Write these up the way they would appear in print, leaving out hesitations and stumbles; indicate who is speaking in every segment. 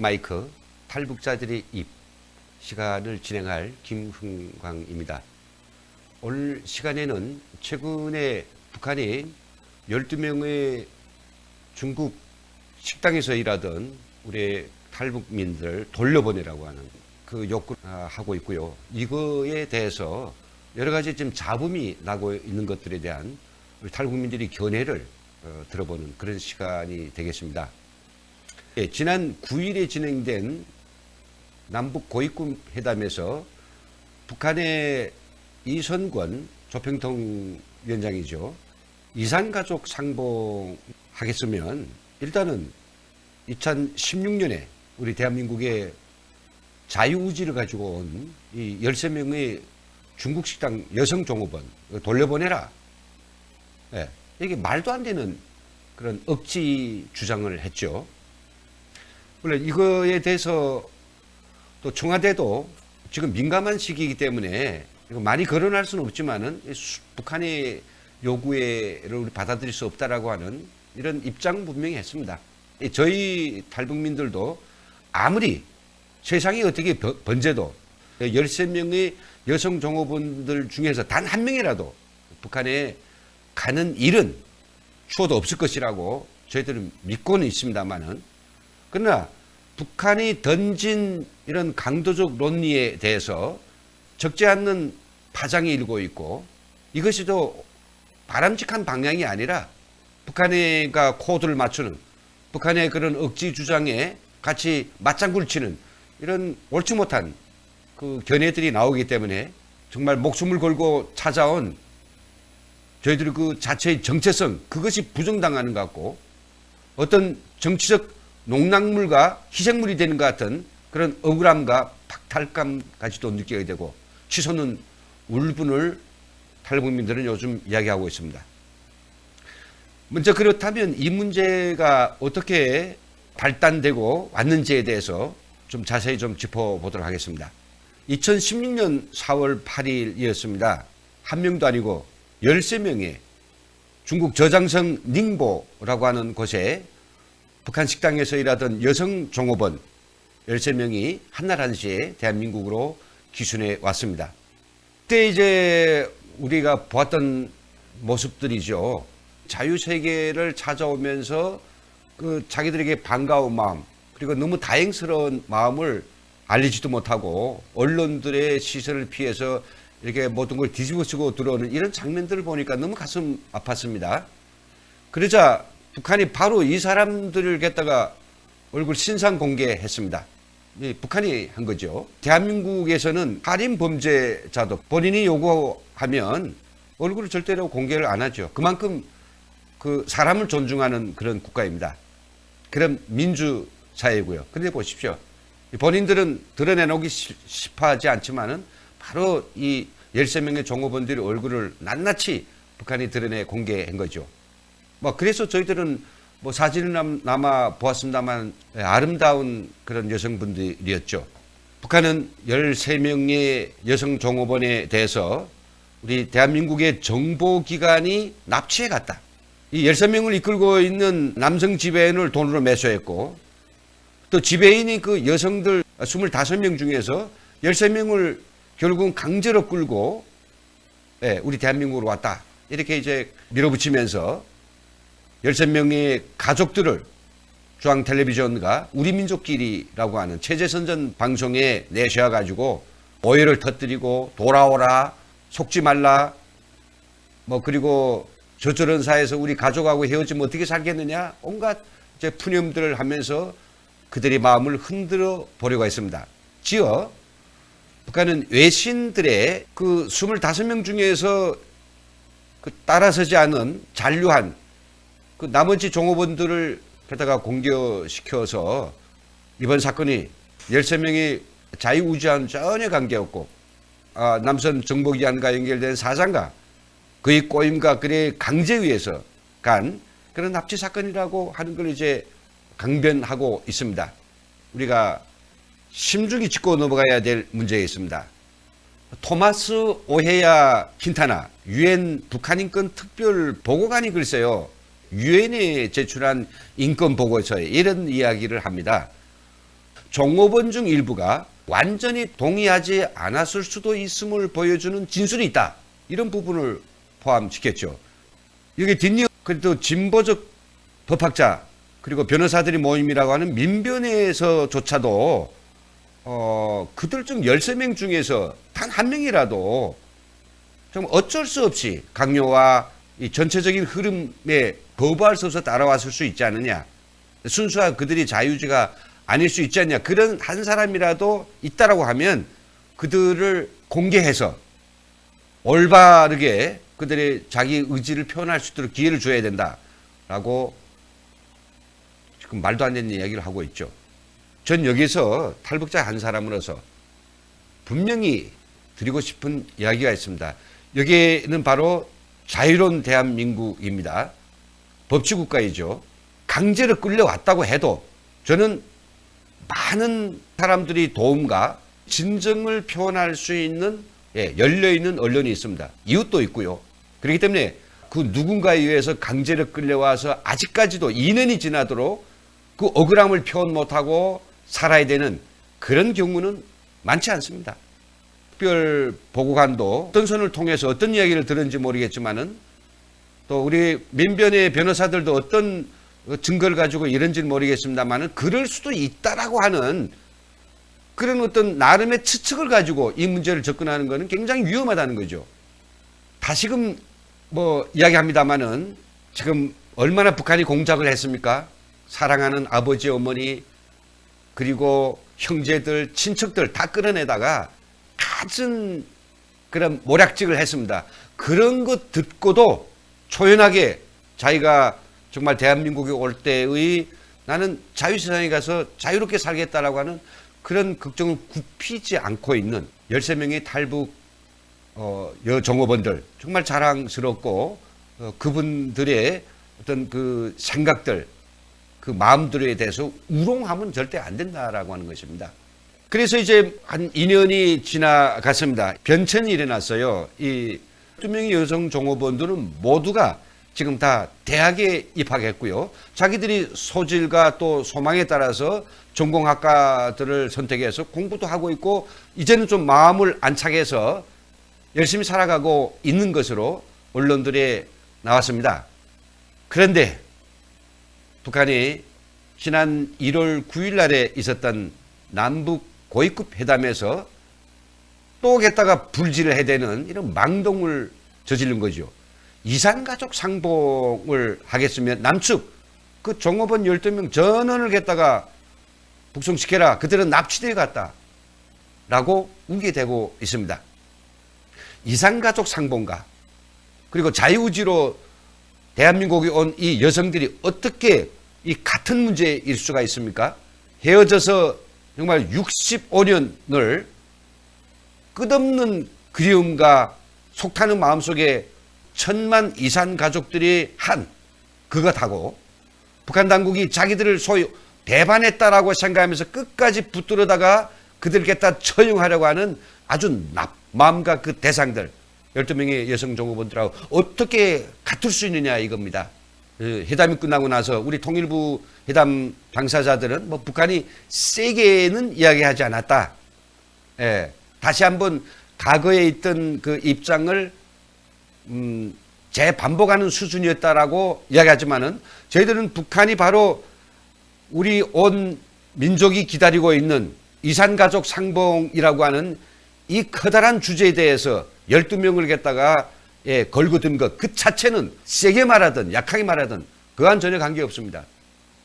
Speaker 1: 마이크 탈북자들의 입 시간을 진행할 김흥광입니다. 오늘 시간에는 최근에 북한이 12명의 중국 식당에서 일하던 우리 탈북민들 돌려보내라고 하는 그 요구를 하고 있고요. 이거에 대해서 여러 가지 지금 잡음이 나고 있는 것들에 대한 우리 탈북민들이 견해를 들어보는 그런 시간이 되겠습니다. 예, 지난 9일에 진행된 남북 고위급 회담에서 북한의 이선권 조평통 위원장이죠. 이산가족 상봉하겠으면 일단은 2016년에 우리 대한민국의 자유우지를 가지고 온 이 13명의 중국 식당 여성 종업원 돌려보내라. 예, 이게 말도 안 되는 그런 억지 주장을 했죠. 물론 이거에 대해서 또 청와대도 지금 민감한 시기이기 때문에 이거 많이 거론할 수는 없지만은 북한의 요구를 우리 받아들일 수 없다라고 하는 이런 입장 분명히 했습니다. 저희 탈북민들도 아무리 세상이 어떻게 번져도 13명의 여성 종업원들 중에서 단 한 명이라도 북한에 가는 일은 추호도 없을 것이라고 저희들은 믿고는 있습니다만은, 그러나 북한이 던진 이런 강도적 논리에 대해서 적지 않는 파장이 일고 있고, 이것이 또 바람직한 방향이 아니라 북한과 코드를 맞추는, 북한의 그런 억지 주장에 같이 맞장구를 치는 이런 옳지 못한 그 견해들이 나오기 때문에 정말 목숨을 걸고 찾아온 저희들의 그 자체의 정체성, 그것이 부정당하는 것 같고, 어떤 정치적 농락물과 희생물이 되는 것 같은 그런 억울함과 박탈감까지도 느끼게 되고, 치솟는 울분을 탈북민들은 요즘 이야기하고 있습니다. 먼저 그렇다면 이 문제가 어떻게 발단되고 왔는지에 대해서 좀 자세히 좀 짚어보도록 하겠습니다. 2016년 4월 8일이었습니다. 한 명도 아니고 13명의 중국 저장성 닝보라고 하는 곳에 북한 식당에서 일하던 여성 종업원 13명이 한날 한시에 대한민국으로 기순해 왔습니다. 그때 이제 우리가 보았던 모습들이죠. 자유세계를 찾아오면서 그 자기들에게 반가운 마음, 그리고 너무 다행스러운 마음을 알리지도 못하고 언론들의 시선을 피해서 이렇게 모든 걸 뒤집어 쓰고 들어오는 이런 장면들을 보니까 너무 가슴 아팠습니다. 그러자 북한이 바로 이 사람들을 갖다가 얼굴 신상 공개했습니다. 북한이 한 거죠. 대한민국에서는 살인 범죄자도 본인이 요구하면 얼굴을 절대로 공개를 안 하죠. 그만큼 그 사람을 존중하는 그런 국가입니다. 그런 민주사회고요. 그런데 보십시오. 본인들은 드러내놓기 싶어하지 않지만은 바로 이 13명의 종업원들의 얼굴을 낱낱이 북한이 드러내 공개한 거죠. 그래서 저희들은 사진을 남아 보았습니다만 아름다운 그런 여성분들이었죠. 북한은 13명의 여성 종업원에 대해서 우리 대한민국의 정보기관이 납치해 갔다. 이 13명을 이끌고 있는 남성 지배인을 돈으로 매수했고, 또 지배인이 그 여성들 25명 중에서 13명을 결국은 강제로 끌고 우리 대한민국으로 왔다. 이렇게 이제 밀어붙이면서 13명의 가족들을 중앙텔레비전과 우리민족끼리라고 하는 체제선전 방송에 내셔가지고 오해를 터뜨리고 돌아오라, 속지 말라, 그리고 저저런 사회에서 우리 가족하고 헤어지면 어떻게 살겠느냐, 온갖 이제 푸념들을 하면서 그들의 마음을 흔들어 보려고 했습니다. 지어 북한은 외신들의 그 25명 중에서 그 따라서지 않은 잔류한 그 나머지 종업원들을 갖다가 공격시켜서 이번 사건이 13명의 자유우지와는 전혀 관계없고 남선 정보기관과 연결된 사장과 그의 꼬임과 그의 강제에 의해서 간 그런 납치 사건이라고 하는 걸 이제 강변하고 있습니다. 우리가 심중히 짚고 넘어가야 될 문제가 있습니다. 토마스 오헤야 킨타나 유엔 북한인권 특별 보고관이 글쎄요, 유엔에 제출한 인권 보고서에 이런 이야기를 합니다. 종업원 중 일부가 완전히 동의하지 않았을 수도 있음을 보여주는 진술이 있다. 이런 부분을 포함시켰죠. 여기 뒷이어 그래도 진보적 법학자 그리고 변호사들이 모임이라고 하는 민변에서조차도 그들 중 13명 중에서 단 한 명이라도 좀 어쩔 수 없이 강요와 이 전체적인 흐름에 거부할 수 없어 따라왔을 수 있지 않느냐. 순수한 그들이 자유주의가 아닐 수 있지 않냐. 그런 한 사람이라도 있다라고 하면 그들을 공개해서 올바르게 그들의 자기 의지를 표현할 수 있도록 기회를 줘야 된다라고 지금 말도 안 되는 이야기를 하고 있죠. 전 여기서 탈북자 한 사람으로서 분명히 드리고 싶은 이야기가 있습니다. 여기에는 바로 자유로운 대한민국입니다. 법치국가이죠. 강제로 끌려왔다고 해도 저는 많은 사람들이 도움과 진정을 표현할 수 있는 열려있는 언론이 있습니다. 이웃도 있고요. 그렇기 때문에 그 누군가에 의해서 강제로 끌려와서 아직까지도 2년이 지나도록 그 억울함을 표현 못하고 살아야 되는 그런 경우는 많지 않습니다. 특별보고관도 어떤 선을 통해서 어떤 이야기를 들은지 모르겠지만은 또 우리 민변의 변호사들도 어떤 증거를 가지고 이런지는 모르겠습니다만은 그럴 수도 있다라고 하는 그런 어떤 나름의 추측을 가지고 이 문제를 접근하는 것은 굉장히 위험하다는 거죠. 다시금 이야기합니다만은 지금 얼마나 북한이 공작을 했습니까? 사랑하는 아버지, 어머니, 그리고 형제들, 친척들 다 끌어내다가 갖은 그런 모략직을 했습니다. 그런 것 듣고도 초연하게 자기가 정말 대한민국에 올 때의 나는 자유세상에 가서 자유롭게 살겠다라고 하는 그런 걱정을 굽히지 않고 있는 13명의 탈북 여종업원들 정말 자랑스럽고 그분들의 어떤 그 생각들 그 마음들에 대해서 우롱하면 절대 안 된다라고 하는 것입니다. 그래서 이제 한 2년이 지나갔습니다. 변천이 일어났어요. 이 2명의 여성 종업원들은 모두가 지금 다 대학에 입학했고요. 자기들이 소질과 또 소망에 따라서 전공학과들을 선택해서 공부도 하고 있고 이제는 좀 마음을 안착해서 열심히 살아가고 있는 것으로 언론들에 나왔습니다. 그런데 북한이 지난 1월 9일 날에 있었던 남북 고위급 회담에서 또 게다가 불지를 해대는 이런 망동을 저지른 거죠. 이산가족 상봉을 하겠으면 남측 그 종업원 12명 전원을 갖다가 북송시켜라. 그들은 납치되어 갔다. 라고 우기대고 있습니다. 이산가족 상봉과 그리고 자유의지로 대한민국에 온 이 여성들이 어떻게 이 같은 문제일 수가 있습니까? 헤어져서 정말 65년을 끝없는 그리움과 속타는 마음속에 1000만 이산 가족들이 한 그것하고 북한 당국이 자기들을 소위 배반했다라고 생각하면서 끝까지 붙들어다가 그들께다 처형하려고 하는 아주 마음과 그 대상들 12명의 여성 종업원들하고 어떻게 같을 수 있느냐 이겁니다. 회담이 끝나고 나서 우리 통일부 회담 당사자들은 북한이 세게는 이야기하지 않았다. 다시 한번 과거에 있던 그 입장을 재반복하는 수준이었다라고 이야기하지만은 저희들은 북한이 바로 우리 온 민족이 기다리고 있는 이산가족 상봉이라고 하는 이 커다란 주제에 대해서 12명을 갖다가 걸고 든 것 그 자체는 세게 말하든 약하게 말하든 그와는 전혀 관계없습니다.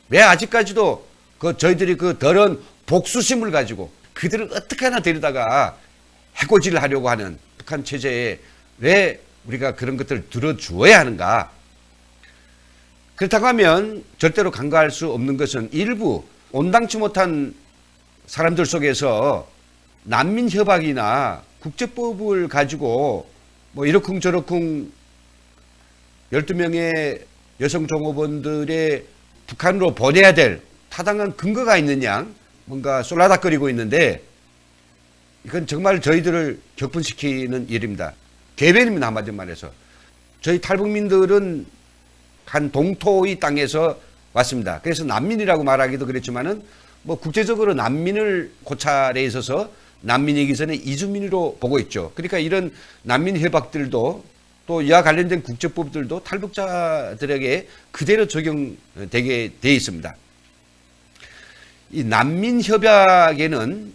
Speaker 1: 왜 아직까지도 저희들이 그 더러운 복수심을 가지고 그들을 어떻게 하나 데리다가 해코지를 하려고 하는 북한 체제에 왜 우리가 그런 것들을 들어주어야 하는가? 그렇다고 하면 절대로 간과할 수 없는 것은 일부 온당치 못한 사람들 속에서 난민 협약이나 국제법을 가지고 이러쿵저러쿵 12명의 여성 종업원들의 북한으로 보내야 될 타당한 근거가 있는 양 뭔가 쏠라닥거리고 있는데 이건 정말 저희들을 격분시키는 일입니다. 개변입니다. 한마디로 말해서. 저희 탈북민들은 한 동토의 땅에서 왔습니다. 그래서 난민이라고 말하기도 그랬지만은 뭐 국제적으로 난민을 고찰에 있어서 난민이기 전에 이주민으로 보고 있죠. 그러니까 이런 난민 협약들도 또 이와 관련된 국제법들도 탈북자들에게 그대로 적용되게 돼 있습니다. 이 난민 협약에는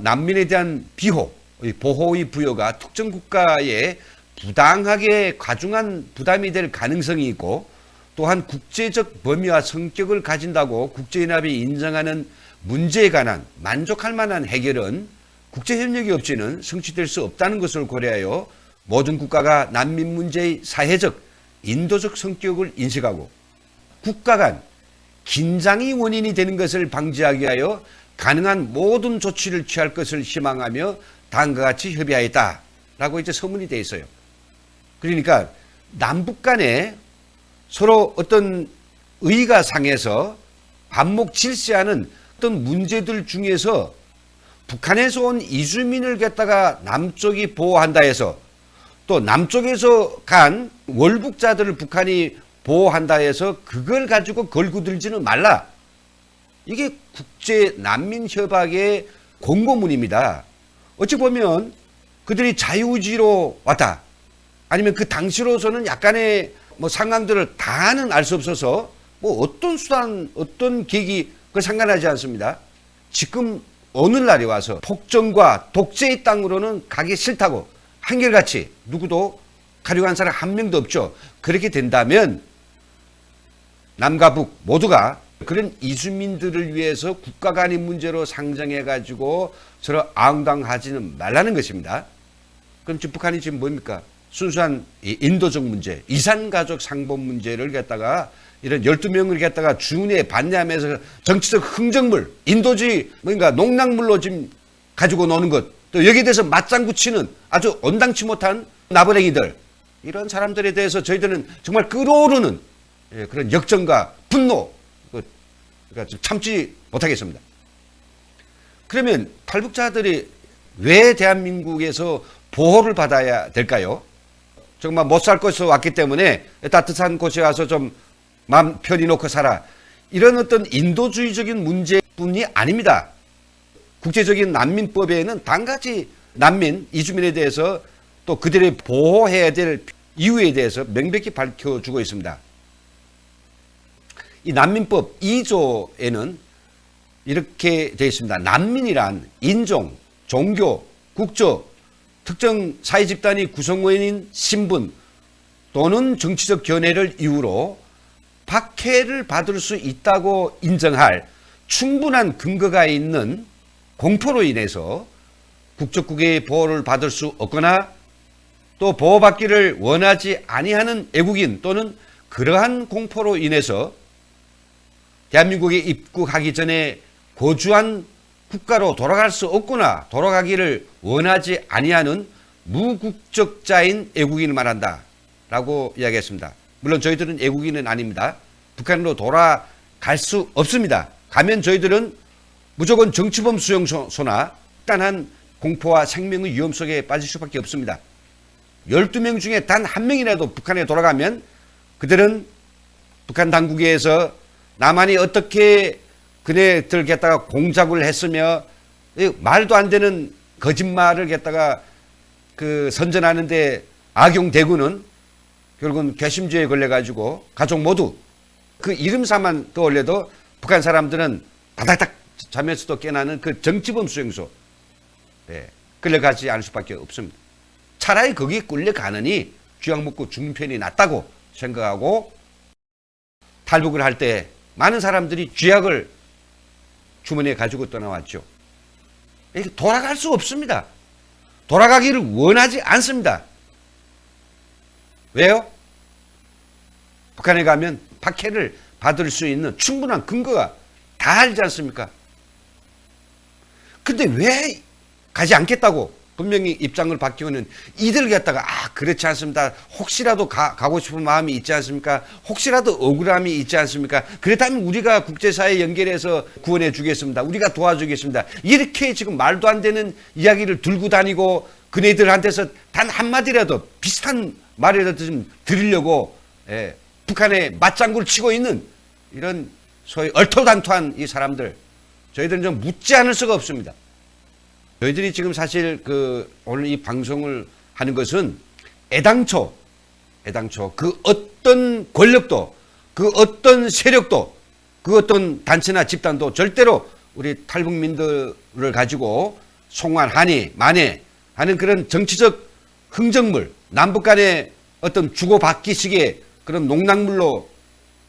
Speaker 1: 난민에 대한 비호, 보호의 부여가 특정 국가에 부당하게 과중한 부담이 될 가능성이 있고, 또한 국제적 범위와 성격을 가진다고 국제연합이 인정하는 문제에 관한 만족할 만한 해결은 국제협력이 없이는 성취될 수 없다는 것을 고려하여 모든 국가가 난민 문제의 사회적, 인도적 성격을 인식하고 국가 간 긴장이 원인이 되는 것을 방지하기 위하여 가능한 모든 조치를 취할 것을 희망하며 다음과 같이 협의하였다라고 이제 서문이 되어 있어요. 그러니까 남북 간에 서로 어떤 의가 상해서 반목 질시하는 어떤 문제들 중에서 북한에서 온 이주민을 갖다가 남쪽이 보호한다 해서 또 남쪽에서 간 월북자들을 북한이 보호한다 해서 그걸 가지고 걸고들지는 말라. 이게 국제 난민 협약의 공고문입니다. 어찌 보면 그들이 자유의지로 왔다. 아니면 그 당시로서는 약간의 상황들을 다는 알 수 없어서 어떤 수단, 어떤 계기 그 상관하지 않습니다. 지금 오늘날에 와서 폭정과 독재의 땅으로는 가기 싫다고 한결같이 누구도 가려고 한 사람 한 명도 없죠. 그렇게 된다면 남과 북 모두가 그런 이주민들을 위해서 국가 간의 문제로 상정해가지고 서로 아웅당하지는 말라는 것입니다. 그럼 지금 북한이 지금 뭡니까? 순수한 인도적 문제, 이산가족 상봉 문제를 갖다가 이런 12명을 갖다가 준에 반대하면서 정치적 흥정물, 인도주의 뭔가 농락물로 지금 가지고 노는 것, 또 여기에 대해서 맞장구 치는 아주 온당치 못한 나부랭이들, 이런 사람들에 대해서 저희들은 정말 끓어오르는 그런 역정과 분노, 그러니까 참지 못하겠습니다. 그러면 탈북자들이 왜 대한민국에서 보호를 받아야 될까요? 정말 못 살 곳에서 왔기 때문에 따뜻한 곳에 와서 좀 마음 편히 놓고 살아. 이런 어떤 인도주의적인 문제뿐이 아닙니다. 국제적인 난민법에는 단가지 난민, 이주민에 대해서 또 그들의 보호해야 될 이유에 대해서 명백히 밝혀주고 있습니다. 이 난민법 2조에는 이렇게 되어 있습니다. 난민이란 인종, 종교, 국적, 특정 사회집단이 구성원인 신분 또는 정치적 견해를 이유로 박해를 받을 수 있다고 인정할 충분한 근거가 있는 공포로 인해서 국적국의 보호를 받을 수 없거나 또 보호받기를 원하지 아니하는 애국인 또는 그러한 공포로 인해서 대한민국에 입국하기 전에 거주한 국가로 돌아갈 수 없거나 돌아가기를 원하지 아니하는 무국적자인 애국인을 말한다 라고 이야기했습니다. 물론 저희들은 애국인은 아닙니다. 북한으로 돌아갈 수 없습니다. 가면 저희들은 무조건 정치범 수용소나 극단한 공포와 생명의 위험 속에 빠질 수밖에 없습니다. 12명 중에 단 한 명이라도 북한에 돌아가면 그들은 북한 당국에서 남한이 어떻게 그네들 갖다가 공작을 했으며 말도 안 되는 거짓말을 갖다가 선전하는데 악용되고는 결국은 괘씸죄에 걸려가지고 가족 모두 그 이름사만 떠올려도 북한 사람들은 바닥닥 잠에서도 깨나는 그 정치범 수용소 끌려가지 않을 수밖에 없습니다. 차라리 거기 끌려가느니 쥐약 먹고 죽는 편이 낫다고 생각하고 탈북을 할 때 많은 사람들이 쥐약을 주머니에 가지고 떠나왔죠. 돌아갈 수 없습니다. 돌아가기를 원하지 않습니다. 왜요? 북한에 가면 박해를 받을 수 있는 충분한 근거가 다 알지 않습니까? 근데 왜 가지 않겠다고 분명히 입장을 밝히고는 이들 갖다가 그렇지 않습니다. 혹시라도 가고 싶은 마음이 있지 않습니까? 혹시라도 억울함이 있지 않습니까? 그렇다면 우리가 국제사회에 연결해서 구원해 주겠습니다. 우리가 도와주겠습니다. 이렇게 지금 말도 안 되는 이야기를 들고 다니고 그네들한테서 단 한마디라도 비슷한 말이라도 좀 드리려고 북한에 맞장구를 치고 있는 이런 소위 얼토당토한 이 사람들, 저희들은 좀 묻지 않을 수가 없습니다. 저희들이 지금 사실 오늘 이 방송을 하는 것은 애당초 그 어떤 권력도, 그 어떤 세력도, 그 어떤 단체나 집단도 절대로 우리 탈북민들을 가지고 송환하니 만에 하는 그런 정치적 흥정물, 남북 간의 어떤 주고받기식의 그런 농락물로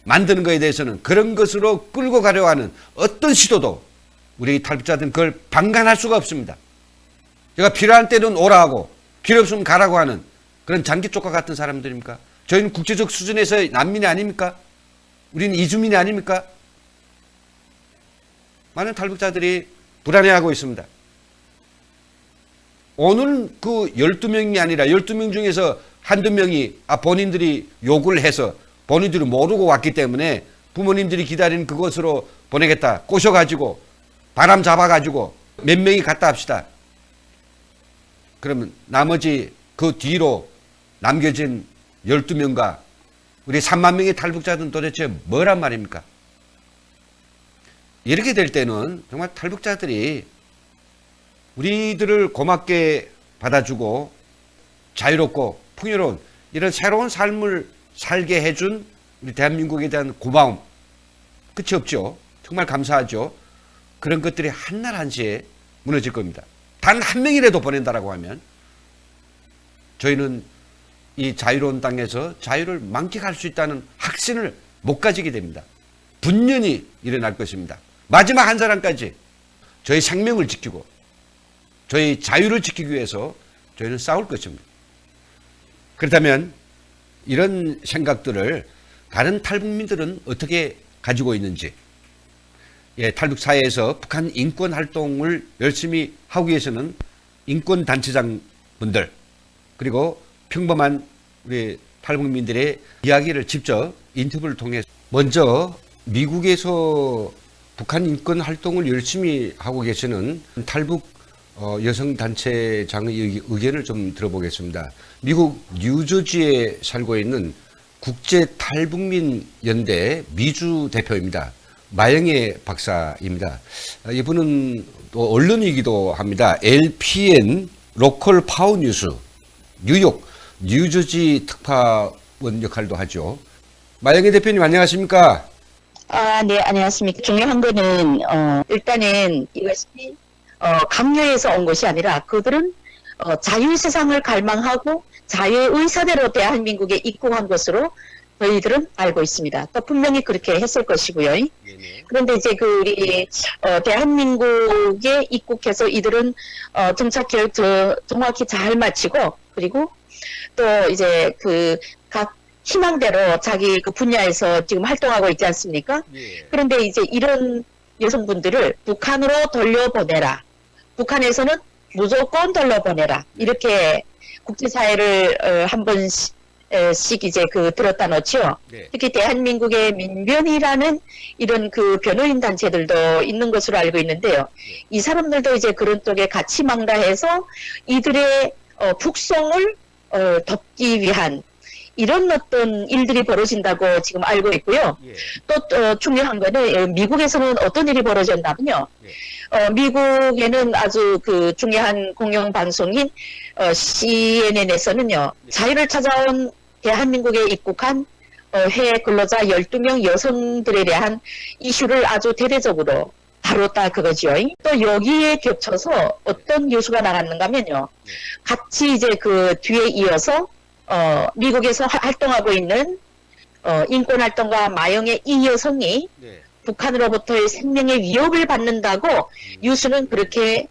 Speaker 1: 만드는 것에 대해서는 그런 것으로 끌고 가려 하는 어떤 시도도 우리 탈북자들은 그걸 방관할 수가 없습니다. 제가 필요한 때는 오라 하고 필요 없으면 가라고 하는 그런 장기쪽과 같은 사람들입니까? 저희는 국제적 수준에서 난민이 아닙니까? 우리는 이주민이 아닙니까? 많은 탈북자들이 불안해하고 있습니다. 오늘 그 12명이 아니라 12명 중에서 한두 명이 본인들이 요구를 해서 본인들이 모르고 왔기 때문에 부모님들이 기다리는 그곳으로 보내겠다 꼬셔가지고 바람 잡아가지고 몇 명이 갔다 합시다. 그러면 나머지 그 뒤로 남겨진 12명과 우리 3만 명의 탈북자들은 도대체 뭐란 말입니까? 이렇게 될 때는 정말 탈북자들이 우리들을 고맙게 받아주고 자유롭고 풍요로운 이런 새로운 삶을 살게 해준 우리 대한민국에 대한 고마움 끝이 없죠. 정말 감사하죠. 그런 것들이 한날 한시에 무너질 겁니다. 단 한 명이라도 보낸다라고 하면 저희는 이 자유로운 땅에서 자유를 만끽할 수 있다는 확신을 못 가지게 됩니다. 분연히 일어날 것입니다. 마지막 한 사람까지 저희 생명을 지키고 저희 자유를 지키기 위해서 저희는 싸울 것입니다. 그렇다면 이런 생각들을 다른 탈북민들은 어떻게 가지고 있는지, 탈북 사회에서 북한 인권 활동을 열심히 하기 위해서는 인권 단체장분들 그리고 평범한 우리 탈북민들의 이야기를 직접 인터뷰를 통해 먼저 미국에서 북한 인권 활동을 열심히 하고 계시는 탈북 여성단체장의 의견을 좀 들어보겠습니다. 미국 뉴저지에 살고 있는 국제탈북민 연대 미주 대표입니다. 마영애 박사입니다. 이분은 또 언론이기도 합니다. LPN 로컬 파워 뉴스 뉴욕 뉴저지 특파원 역할도 하죠. 마영애 대표님 안녕하십니까?
Speaker 2: 네, 안녕하십니까. 중요한 거는 일단은 이것이 강요해서 온 것이 아니라 그들은 자유 세상을 갈망하고 자유의 의사대로 대한민국에 입국한 것으로 저희들은 알고 있습니다. 또 분명히 그렇게 했을 것이고요. 네네. 그런데 이제 우리 대한민국에 입국해서 이들은 정착 계획 정확히 잘 마치고 그리고 또 이제 각 희망대로 자기 분야에서 지금 활동하고 있지 않습니까? 예. 그런데 이제 이런 여성분들을 북한으로 돌려보내라. 북한에서는 무조건 돌려보내라. 이렇게 국제사회를 한 번씩 이제 들었다 놓죠. 네. 특히 대한민국의 민변이라는 이런 변호인 단체들도 있는 것으로 알고 있는데요. 네. 이 사람들도 이제 그런 쪽에 같이 망라해서 이들의 북송을 덮기 위한 이런 어떤 일들이 벌어진다고 지금 알고 있고요. 예. 또 중요한 거는 미국에서는 어떤 일이 벌어졌냐면요. 예. 미국에는 아주 중요한 공영방송인 CNN에서는요. 예. 자유를 찾아온 대한민국에 입국한 해외 근로자 12명 여성들에 대한 이슈를 아주 대대적으로 다뤘다 그거죠. 또 여기에 겹쳐서 어떤 뉴스가 나갔는가 하면요. 예. 같이 이제 뒤에 이어서 미국에서 활동하고 있는 인권활동가 마영애 이 여성이 네. 북한으로부터의 생명의 위협을 받는다고 뉴스는 그렇게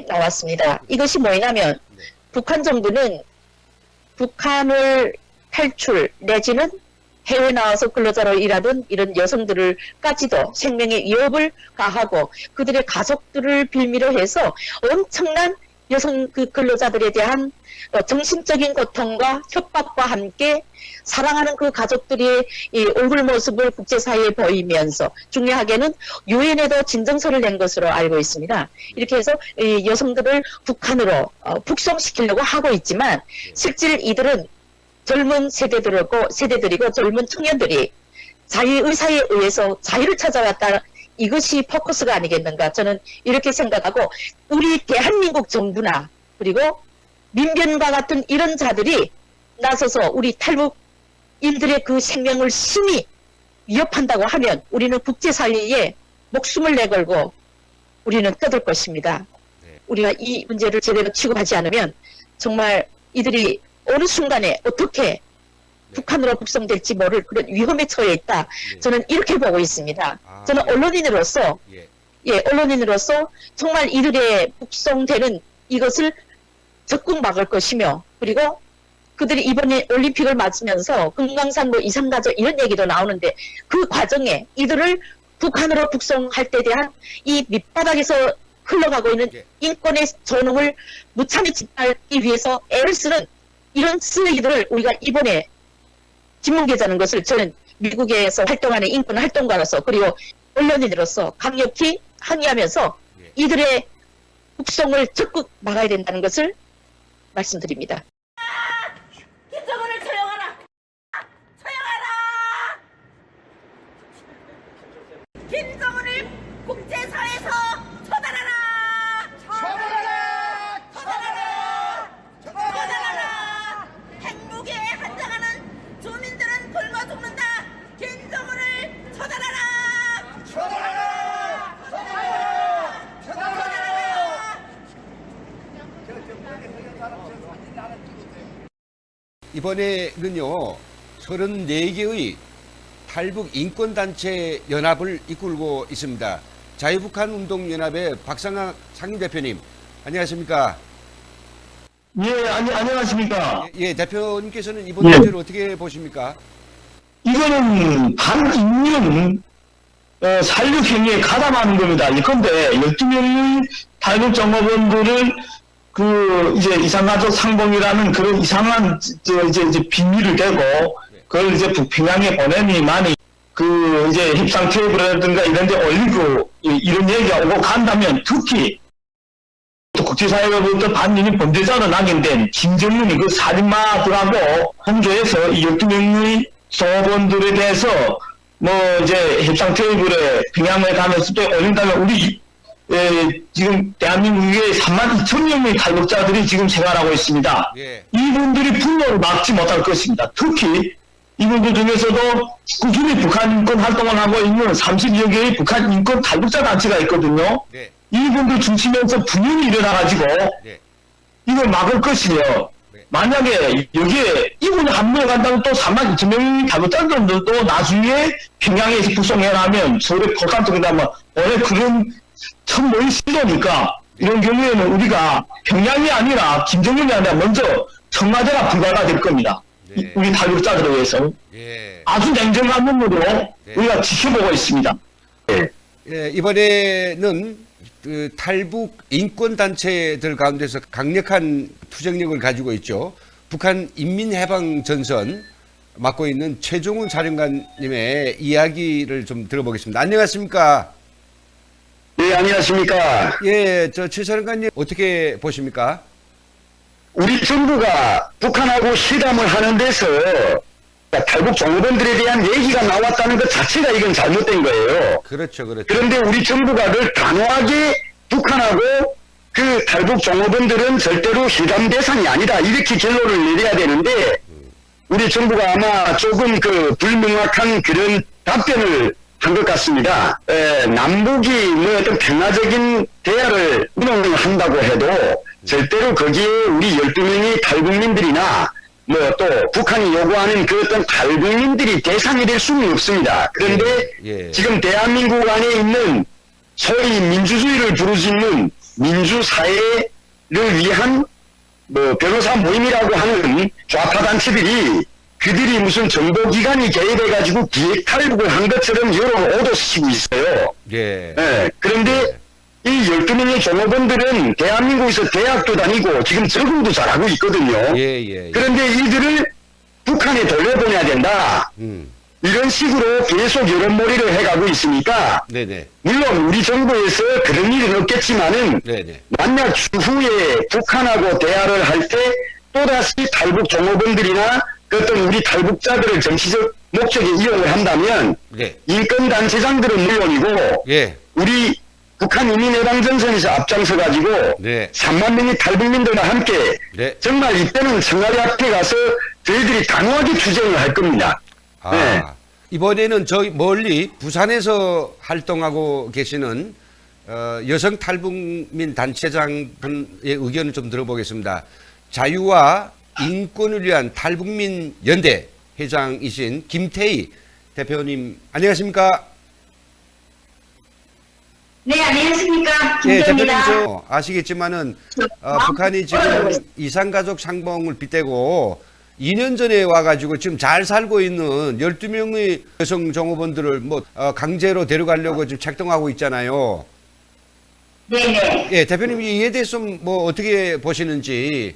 Speaker 2: 나왔습니다. 이것이 뭐냐면 네. 북한 정부는 북한을 탈출 내지는 해외 나와서 근로자로 일하던 이런 여성들을까지도 생명의 위협을 가하고 그들의 가족들을 빌미로 해서 엄청난 여성 근로자들에 대한 정신적인 고통과 협박과 함께 사랑하는 그 가족들의 이 얼굴 모습을 국제사회에 보이면서 중요하게는 유엔에도 진정서를 낸 것으로 알고 있습니다. 이렇게 해서 이 여성들을 북한으로 북송시키려고 하고 있지만 실질 이들은 젊은 세대들이고 젊은 청년들이 자유의사에 의해서 자유를 찾아왔다 이것이 포커스가 아니겠는가 저는 이렇게 생각하고 우리 대한민국 정부나 그리고 민변과 같은 이런 자들이 나서서 우리 탈북인들의 그 생명을 심히 위협한다고 하면 우리는 국제사회에 목숨을 내걸고 우리는 떠들 것입니다.
Speaker 1: 네.
Speaker 2: 우리가 이 문제를 제대로 취급하지 않으면 정말 이들이 어느 순간에 어떻게 북한으로 북송될지 모를 그런 위험에 처해 있다.
Speaker 1: 네.
Speaker 2: 저는 이렇게 보고 있습니다.
Speaker 1: 아,
Speaker 2: 저는
Speaker 1: 예.
Speaker 2: 언론인으로서
Speaker 1: 예.
Speaker 2: 언론인으로서 정말 이들의 북송되는 이것을 적극 막을 것이며 그리고 그들이 이번에 올림픽을 맞으면서 금강산 뭐 이산가족 이런 얘기도 나오는데 그 과정에 이들을 북한으로 북송할 때 대한 이 밑바닥에서 흘러가고 있는
Speaker 1: 예.
Speaker 2: 인권의 존엄을 무참히 짓밟기 위해서 애를 쓰는 이런 쓰레기들을 우리가 이번에 김문계자는 것을 저는 미국에서 활동하는 인권 활동가로서 그리고 언론인으로서 강력히 항의하면서
Speaker 1: 예.
Speaker 2: 이들의 북송을 적극 막아야 된다는 것을 말씀드립니다.
Speaker 3: 김정은을 처형하라! 처형하라! 김정은을 국제사회에서 처단하라! 처단하라! 처단하라! 처단하라! 핵무기에 한장하는 주민들은 굶어 죽는다! 김정은을 처단하라! 처단하라! 처단하라! 처단하라!
Speaker 1: 이번에는요 34개의 탈북 인권단체 연합을 이끌고 있습니다. 자유북한운동연합의 박상학 상임대표님 안녕하십니까?
Speaker 4: 예, 안녕하십니까.
Speaker 1: 예, 대표님께서는 이번
Speaker 4: 예.
Speaker 1: 문제를 어떻게 보십니까?
Speaker 4: 이거는 반인륜 살육행위에 가담하는 겁니다. 예컨대 12명의 탈북 정보원들을 이제 이산가족 상봉이라는 그런 이상한 이제 비밀을 대고 그걸 이제 북평양에 보내니만이 이제 협상 테이블이라든가 이런 데 올리고 이런 얘기가 오고 간다면 특히 또 국제사회로부터 반민이 범죄자로 낙인된 김정은이 그 살인마들하고 홍조에서 이 12명의 소원들에 대해서 뭐 이제 협상 테이블에 평양에 가면서 또 올린다면 우리 지금 대한민국에 32,000명의 탈북자들이 지금 생활하고 있습니다.
Speaker 1: 예.
Speaker 4: 이분들이 분노를 막지 못할 것입니다. 특히 이분들 중에서도 꾸준히 북한 인권 활동을 하고 있는 32여 개의 북한 인권 탈북자 단체가 있거든요.
Speaker 1: 네.
Speaker 4: 이분들 중심에서 분열이 일어나가지고
Speaker 1: 네.
Speaker 4: 이걸 막을 것이며
Speaker 1: 네.
Speaker 4: 만약에 여기에 이분이 합류해 간다면 또 32,000명의 탈북자들도 나중에 평양에서 북송해가면 서울에 폭탄적이다면 원래 그런 천모의 시도니까 이런 경우에는 우리가 평양이 아니라 김정은이 아니라 먼저 청와대가 불가가 될 겁니다.
Speaker 1: 네.
Speaker 4: 우리 탈북자들에 의해서
Speaker 1: 예.
Speaker 4: 아주 냉정한 눈으로 우리가 지켜보고 있습니다. 예.
Speaker 1: 예, 이번에는 그 탈북 인권단체들 가운데서 강력한 투쟁력을 가지고 있죠. 북한 인민해방전선 맡고 있는 최종훈 사령관님의 이야기를 좀 들어보겠습니다. 안녕하십니까?
Speaker 5: 네, 안녕하십니까.
Speaker 1: 예, 최 사령관님 어떻게 보십니까?
Speaker 5: 우리 정부가 북한하고 실담을 하는 데서 탈북 종업원들에 대한 얘기가 나왔다는 것 자체가 이건 잘못된 거예요.
Speaker 1: 그렇죠, 그렇죠.
Speaker 5: 그런데 우리 정부가 늘 단호하게 북한하고 그 탈북 종업원들은 절대로 실담 대상이 아니다. 이렇게 결론을 내려야 되는데 우리 정부가 아마 조금 불명확한 그런 답변을 한 것 같습니다. 남북이 뭐 어떤 평화적인 대화를 운영한다고 해도 절대로 거기에 우리 12명의 탈북민들이나 뭐 또 북한이 요구하는 그 어떤 탈북민들이 대상이 될 수는 없습니다. 그런데
Speaker 1: 예.
Speaker 5: 지금 대한민국 안에 있는 소위 민주주의를 부르짖는 민주사회를 위한 뭐 변호사 모임이라고 하는 좌파 단체들이 그들이 무슨 정보기관이 개입해가지고 기획 탈북을 한 것처럼 여러 오도시키고 있어요.
Speaker 1: 예.
Speaker 5: 예, 그런데 이 12명의 종업원들은 대한민국에서 대학도 다니고 지금 적응도 잘하고 있거든요.
Speaker 1: 예.
Speaker 5: 그런데 이들을 북한에 돌려보내야 된다. 이런 식으로 계속 여론몰이를 해가고 있으니까
Speaker 1: 네네.
Speaker 5: 물론 우리 정부에서 그런 일은 없겠지만은
Speaker 1: 네네.
Speaker 5: 만약 추후에 북한하고 대화를 할 때 또다시 탈북 종업원들이나 그 어떤 우리 탈북자들을 정치적 목적에 이용을 한다면
Speaker 1: 네.
Speaker 5: 인권단체장들은 물론이고
Speaker 1: 예.
Speaker 5: 우리 북한 이민해방 전선에서 앞장서 가지고
Speaker 1: 네.
Speaker 5: 3만 명의 탈북민들과 함께
Speaker 1: 네.
Speaker 5: 정말 이때는 청와대 앞에 가서 저희들이 단호하게 투쟁을 할 겁니다.
Speaker 1: 아,
Speaker 5: 네.
Speaker 1: 이번에는 저기 멀리 부산에서 활동하고 계시는 여성 탈북민 단체장 분의 의견을 좀 들어보겠습니다. 자유와 인권을 위한 탈북민 연대 회장이신 김태희 대표님, 안녕하십니까?
Speaker 2: 네, 안녕하십니까.
Speaker 1: 예, 대표님
Speaker 2: 김대입니다.
Speaker 1: 저 아시겠지만은 북한이 지금 이산가족 상봉을 빗대고 2년 전에 와가지고 지금 잘 살고 있는 12명의 여성 종업원들을 뭐 강제로 데려가려고 지금 책동하고 있잖아요.
Speaker 2: 네네.
Speaker 1: 예, 대표님 이에 대해서 뭐 어떻게 보시는지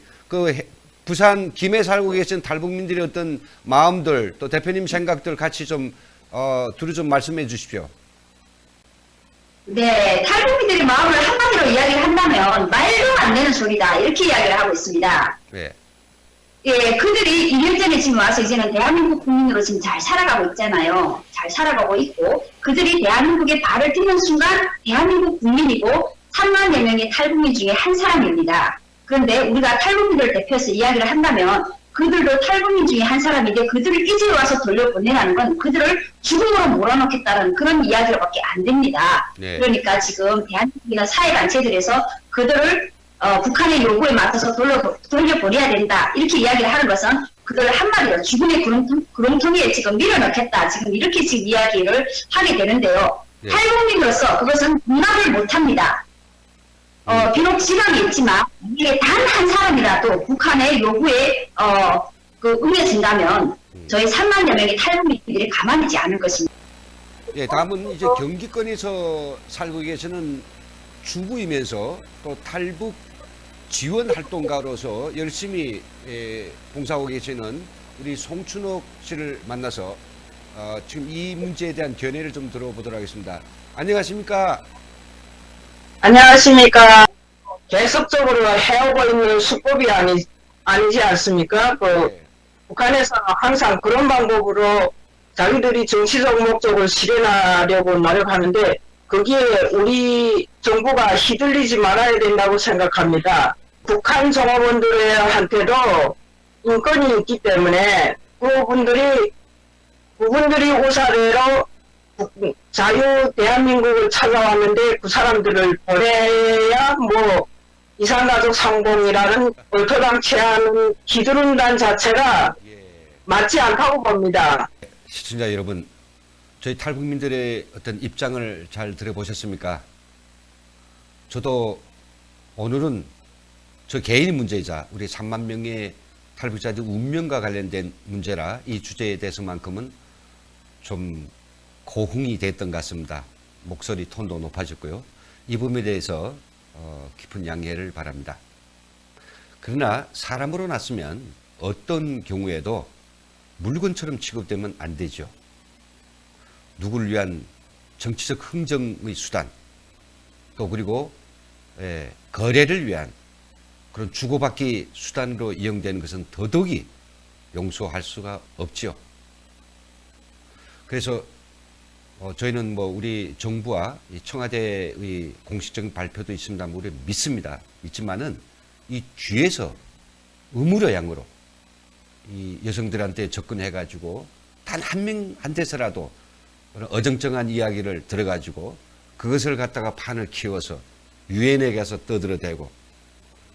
Speaker 1: 부산 김해 살고 계신 탈북민들의 어떤 마음들 또 대표님 생각들 같이 좀 두루 좀 말씀해 주십시오.
Speaker 2: 네, 탈북민들의 마음을 한마디로 이야기를 한다면 말도 안 되는 소리다 이렇게 이야기를 하고 있습니다.
Speaker 1: 예.
Speaker 2: 예, 그들이 2년 전에 지금 와서 이제는 대한민국 국민으로 지금 잘 살아가고 있잖아요. 잘 살아가고 있고 그들이 대한민국에 발을 디는 순간 대한민국 국민이고 3만여 명의 탈북민 중에 한 사람입니다. 그런데 우리가 탈북민들 대표해서 이야기를 한다면 그들도 탈북민 중에 한 사람인데 그들을 이제 와서 돌려보내라는 건 그들을 죽음으로 몰아넣겠다는 그런 이야기로밖에 안 됩니다.
Speaker 1: 네.
Speaker 2: 그러니까 지금 대한민국이나 사회단체들에서 그들을 북한의 요구에 맞춰서 돌려보내야 된다 이렇게 이야기를 하는 것은 그들을 한마디로 죽음의 구렁텅이에 지금 밀어넣겠다 지금 이렇게 지금 이야기를 하게 되는데요.
Speaker 1: 네.
Speaker 2: 탈북민으로서 그것은 용납을 못합니다. 비록 지방이 있지만 이게 단 한 사람이라도 북한의 요구에 응해진다면 저희 3만여 명의 탈북민들이 가만히 있지 않을 것입니다.
Speaker 1: 예, 다음은 이제 경기권에서 살고 계시는 주부이면서 또 탈북 지원 활동가로서 열심히 봉사하고 계시는 우리 송춘옥 씨를 만나서 지금 이 문제에 대한 견해를 좀 들어보도록 하겠습니다. 안녕하십니까?
Speaker 6: 안녕하십니까. 계속적으로 해오고 있는 수법이 아니지 않습니까?
Speaker 1: 네.
Speaker 6: 북한에서는 항상 그런 방법으로 자기들이 정치적 목적을 실현하려고 노력하는데 거기에 우리 정부가 휘둘리지 말아야 된다고 생각합니다. 북한 종업원들한테도 인권이 있기 때문에 그분들이 우사대로 자유 대한민국을 찾아왔는데 그 사람들을 보내야 뭐 이산가족 상봉이라는 얼토당치하는 기드룬단 자체가
Speaker 1: 예.
Speaker 6: 맞지 않다고 봅니다.
Speaker 1: 시청자 여러분, 저희 탈북민들의 어떤 입장을 잘 들어보셨습니까? 저도 오늘은 저 개인의 문제이자 우리 3만 명의 탈북자들 운명과 관련된 문제라 이 주제에 대해서만큼은 좀 고흥이 됐던 것 같습니다. 목소리 톤도 높아졌고요. 이 부분에 대해서 깊은 양해를 바랍니다. 그러나 사람으로 났으면 어떤 경우에도 물건처럼 취급되면 안 되죠. 누구를 위한 정치적 흥정의 수단, 또 그리고 거래를 위한 그런 주고받기 수단으로 이용되는 것은 더더욱이 용서할 수가 없지요. 그래서 저희는 뭐 우리 정부와 이 청와대의 공식적인 발표도 있습니다만 우리 믿습니다. 있지만은 이 뒤에서 의무로 양으로 이 여성들한테 접근해가지고 단 한 명한테서라도 어정쩡한 이야기를 들어가지고 그것을 갖다가 판을 키워서 유엔에 가서 떠들어대고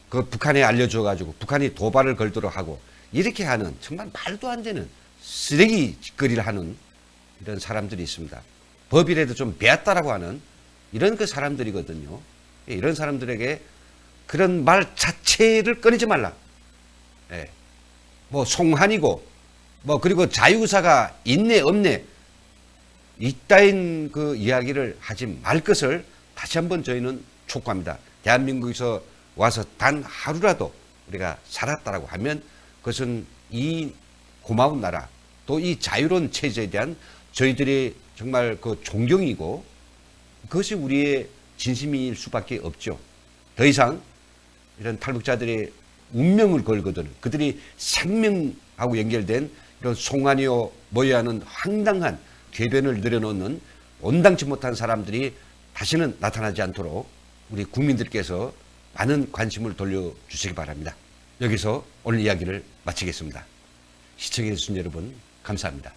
Speaker 1: 그 북한에 알려줘가지고 북한이 도발을 걸도록 하고 이렇게 하는 정말 말도 안 되는 쓰레기 짓거리를 하는 이런 사람들이 있습니다. 법이라도 좀 배웠다라고 하는 이런 그 사람들이거든요. 이런 사람들에게 그런 말 자체를 꺼내지 말라. 예. 뭐 송환이고 뭐 그리고 자유사가 있네 없네 이따인 그 이야기를 하지 말 것을 다시 한번 저희는 촉구합니다. 대한민국에서 와서 단 하루라도 우리가 살았다라고 하면 그것은 이 고마운 나라 또 이 자유로운 체제에 대한 저희들이 정말 그 존경이고 그것이 우리의 진심일 수밖에 없죠. 더 이상 이런 탈북자들의 운명을 걸거든 그들이 생명 하고 연결된 이런 송환이요 뭐야 하는 황당한 궤변을 늘여놓는 온당치 못한 사람들이 다시는 나타나지 않도록 우리 국민들께서 많은 관심을 돌려주시기 바랍니다. 여기서 오늘 이야기를 마치겠습니다. 시청해주신 여러분 감사합니다.